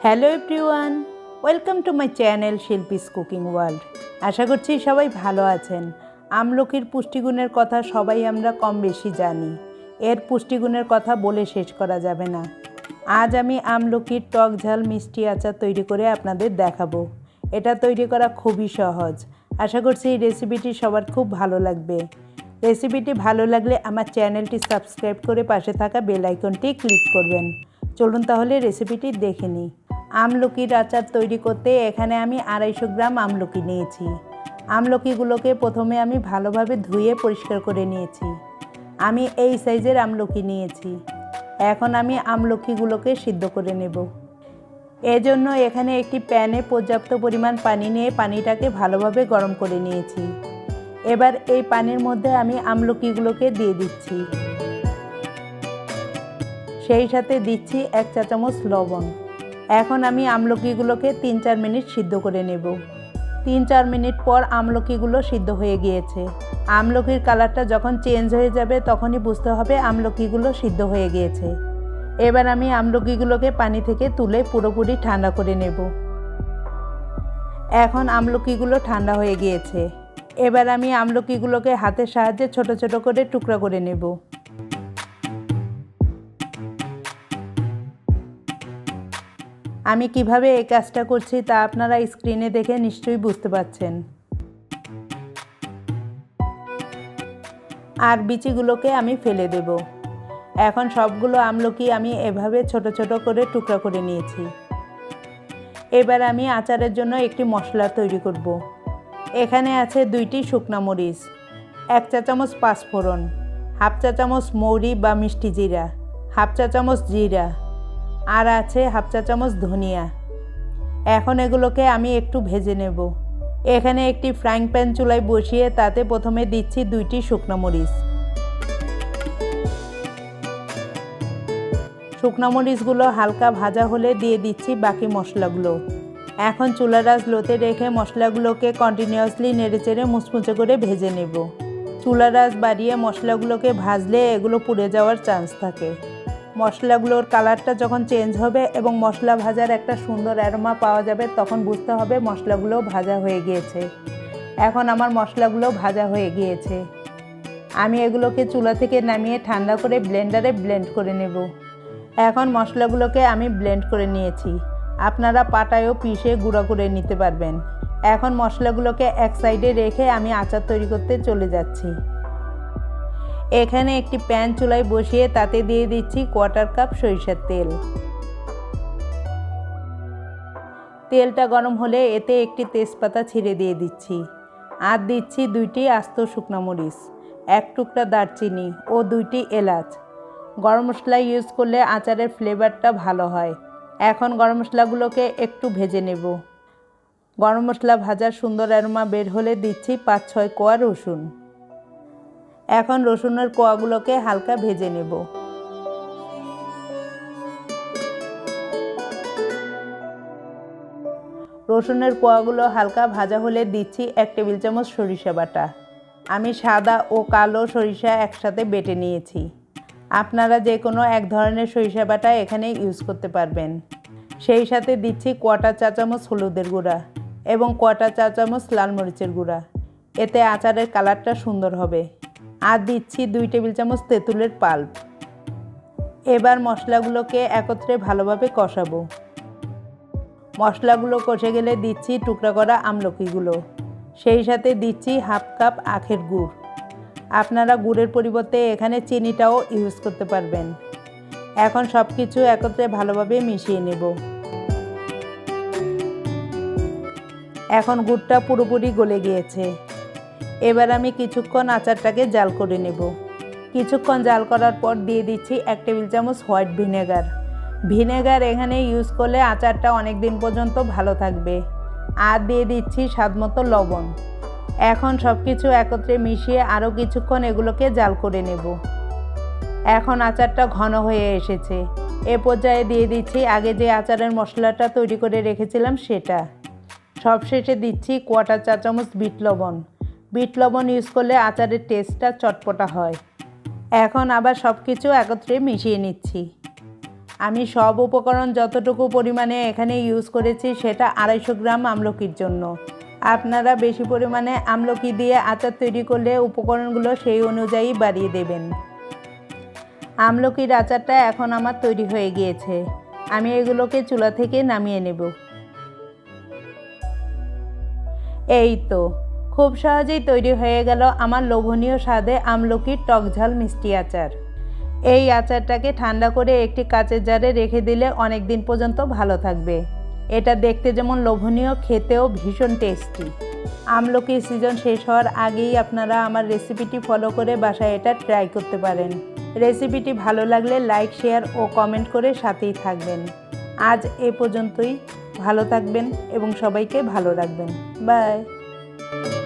Hello everyone, welcome to my channel Shilpi's cooking world. আশা করছি সবাই ভালো আছেন। আমলকির পুষ্টিগুণের কথা সবাই আমরা কম বেশি জানি। এর পুষ্টিগুণের কথা বলে শেষ করা যাবে না। আজ আমি আমলকির টক ঝাল মিষ্টি আচার তৈরি করে আপনাদের দেখাবো। এটা তৈরি করা খুবই সহজ। আশা করছি এই রেসিপিটি সবার খুব ভালো লাগবে। রেসিপিটি ভালো লাগলে আমার চ্যানেলটি সাবস্ক্রাইব করে পাশে থাকা বেল আইকনটি ক্লিক করবেন। চলুন তাহলে রেসিপিটি দেখে নিই। আমলকির আচার তৈরি করতে এখানে আমি 250 গ্রাম আমলকি নিয়েছি। আমলকিগুলোকে প্রথমে আমি ভালোভাবে ধুয়ে পরিষ্কার করে নিয়েছি। আমি এই সাইজের আমলকি নিয়েছি। এখন আমি আমলকিগুলোকে সিদ্ধ করে নেব। এজন্য এখানে একটি প্যানে পর্যাপ্ত পরিমাণ পানি নিয়ে পানিটাকে ভালোভাবে গরম করে নিয়েছি। এবার এই পানির মধ্যে আমি আমলকিগুলোকে দিয়ে দিচ্ছি। সেই সাথে দিচ্ছি 1 চা চামচ লবণ। এখন আমি আমলকিগুলোকে 3-4 মিনিট সিদ্ধ করে নেব। 3-4 মিনিট পর আমলকিগুলো সিদ্ধ হয়ে গিয়েছে। আমলকির কালারটা যখন চেঞ্জ হয়ে যাবে তখনই বুঝতে হবে আমলকিগুলো সিদ্ধ হয়ে গিয়েছে। এবার আমি আমলকিগুলোকে পানি থেকে তুলে পুরোপুরি ঠান্ডা করে নেব। এখন আমলকিগুলো ঠান্ডা হয়ে গিয়েছে। এবার আমি আমলকিগুলোকে হাতের সাহায্যে ছোট ছোট করে টুকরা করে নেব। আমি কিভাবে এই কাজটা করছি তা আপনারা স্ক্রিনে দেখে নিশ্চয়ই বুঝতে পারছেন। আর বিচিগুলোকে আমি ফেলে দেব। এখন সবগুলো আমলকি আমি এভাবে ছোট ছোট করে টুকরা করে নিয়েছি। এবার আমি আচারের জন্য একটি মশলা তৈরি করব। এখানে আছে 2টি শুকনা মরিচ, 1 চা চামচ পাঁচফোড়ন, 1/2 চা চামচ মৌরি বা মিষ্টি জিরা, 1/2 চা চামচ জিরা, আর আছে 1/2 চা চামচ ধনিয়া। এখন এগুলোকে আমি একটু ভেজে নেব। এখানে একটি ফ্রাইং প্যান চুলায় বসিয়ে তাতে প্রথমে দিচ্ছি 2টি শুকনো মরিচ। শুকনো মরিচগুলো হালকা ভাজা হলে দিয়ে দিচ্ছি বাকি মশলাগুলো। এখন চুলার আঁচ লোতে রেখে মশলাগুলোকে কন্টিনিউয়াসলি নেড়েচেড়ে মুচমুচে করে ভেজে নেব। চুলার আঁচ বাড়িয়ে মশলাগুলোকে ভাজলে এগুলো পুড়ে যাওয়ার চান্স থাকে। মশলাগুলোর কালারটা যখন চেঞ্জ হবে এবং মশলা ভাজার একটা সুন্দর অ্যারোমা পাওয়া যাবে তখন বুঝতে হবে মশলাগুলো ভাজা হয়ে গিয়েছে। এখন আমার মশলাগুলো ভাজা হয়ে গিয়েছে। আমি এগুলোকে চুলা থেকে নামিয়ে ঠান্ডা করে ব্লেন্ডারে ব্লেন্ড করে নেব। এখন মশলাগুলোকে আমি ব্লেন্ড করে নিয়েছি। আপনারা পাটায়ও পিষে গুঁড়ো করে নিতে পারবেন। এখন মশলাগুলোকে এক সাইডে রেখে আমি আচার তৈরি করতে চলে যাচ্ছি। এখানে একটি প্যান চুলায় বসিয়ে তাতে দিয়ে দিচ্ছি 1/4 কাপ সরিষার তেল। তেলটা গরম হলে এতে একটি তেজপাতা ছিঁড়ে দিয়ে দিচ্ছি। আর দিচ্ছি 2টি আস্ত শুকনো মরিচ, 1 টুকরা দারচিনি ও 2টি এলাচ। গরম মশলা ইউজ করলে আচারের ফ্লেভারটা ভালো হয়। এখন গরম মশলাগুলোকে একটু ভেজে নেব। গরম মশলা ভাজার সুন্দর অ্যারোমা বের হলে দিচ্ছি 5-6 কোয়া রসুন। এখন রসুনের কোয়াগুলোকে হালকা ভেজে নেব। রসুনের কোয়াগুলো হালকা ভাজা হলে দিচ্ছি 1 টেবিল চামচ সরিষা বাটা। আমি সাদা ও কালো সরিষা একসাথে বেটে নিয়েছি। আপনারা যে কোনো এক ধরনের সরিষা বাটা এখানে ইউজ করতে পারবেন। সেই সাথে দিচ্ছি 1/4 চা চামচ হলুদের গুঁড়া এবং 1/4 চা চামচ লাল মরিচের গুঁড়া। এতে আচারের কালারটা সুন্দর হবে। আর দিচ্ছি 2 টেবিল চামচ তেঁতুলের পাল্প। এবার মশলাগুলোকে একত্রে ভালোভাবে কষাবো। মশলাগুলো কষে গেলে দিচ্ছি টুকরা করা আমলকিগুলো। সেই সাথে দিচ্ছি 1/2 কাপ আখের গুড়। আপনারা গুড়ের পরিবর্তে এখানে চিনিটাও ইউজ করতে পারবেন। এখন সব কিছু একত্রে ভালোভাবে মিশিয়ে নেব। এখন গুড়টা পুরোপুরি গলে গিয়েছে। এবার আমি কিছুক্ষণ আচারটাকে জাল করে নেব। কিছুক্ষণ জাল করার পর দিয়ে দিচ্ছি 1 টেবিল চামচ হোয়াইট ভিনেগার। ভিনেগার এখানে ইউজ করলে আচারটা অনেক দিন পর্যন্ত ভালো থাকবে। আর দিয়ে দিচ্ছি স্বাদমতো লবণ। এখন সব কিছু একত্রে মিশিয়ে আরও কিছুক্ষণ এগুলোকে জাল করে নেব। এখন আচারটা ঘন হয়ে এসেছে। এ পর্যায়ে দিয়ে দিচ্ছি আগে যে আচারের মশলাটা তৈরি করে রেখেছিলাম সেটা। সবশেষে দিচ্ছি 1/4 চা চামচ বিট লবণ। বিট লবণ ইউজ করলে আচারের টেস্টটা চটপটা হয়। এখন আবার সব কিছু একত্রে মিশিয়ে নিচ্ছি। আমি সব উপকরণ যতটুকু পরিমাণে এখানে ইউজ করেছি সেটা 250 গ্রাম আমলকির জন্য। আপনারা বেশি পরিমাণে আমলকি দিয়ে আচার তৈরি করলে উপকরণগুলো সেই অনুযায়ী বাড়িয়ে দেবেন। আমলকির আচারটা এখন আমার তৈরি হয়ে গিয়েছে। আমি এগুলোকে চুলা থেকে নামিয়ে নেব। এই তো খুব সহজেই তৈরি হয়ে গেল আমার লোভনীয় স্বাদে আমলকির টকঝাল মিষ্টি আচার। এই আচারটাকে ঠান্ডা করে একটি কাচের জারে রেখে দিলে অনেক দিন পর্যন্ত ভালো থাকবে। এটা দেখতে যেমন লোভনীয়, খেতেও ভীষণ টেস্টি। আমলকির সিজন শেষ হওয়ার আগেই আপনারা আমার রেসিপিটি ফলো করে বাসায় এটা ট্রাই করতে পারেন। রেসিপিটি ভালো লাগলে লাইক, শেয়ার ও কমেন্ট করে সাথেই থাকবেন। আজ এ পর্যন্তই। ভালো থাকবেন এবং সবাইকে ভালো রাখবেন। বাই।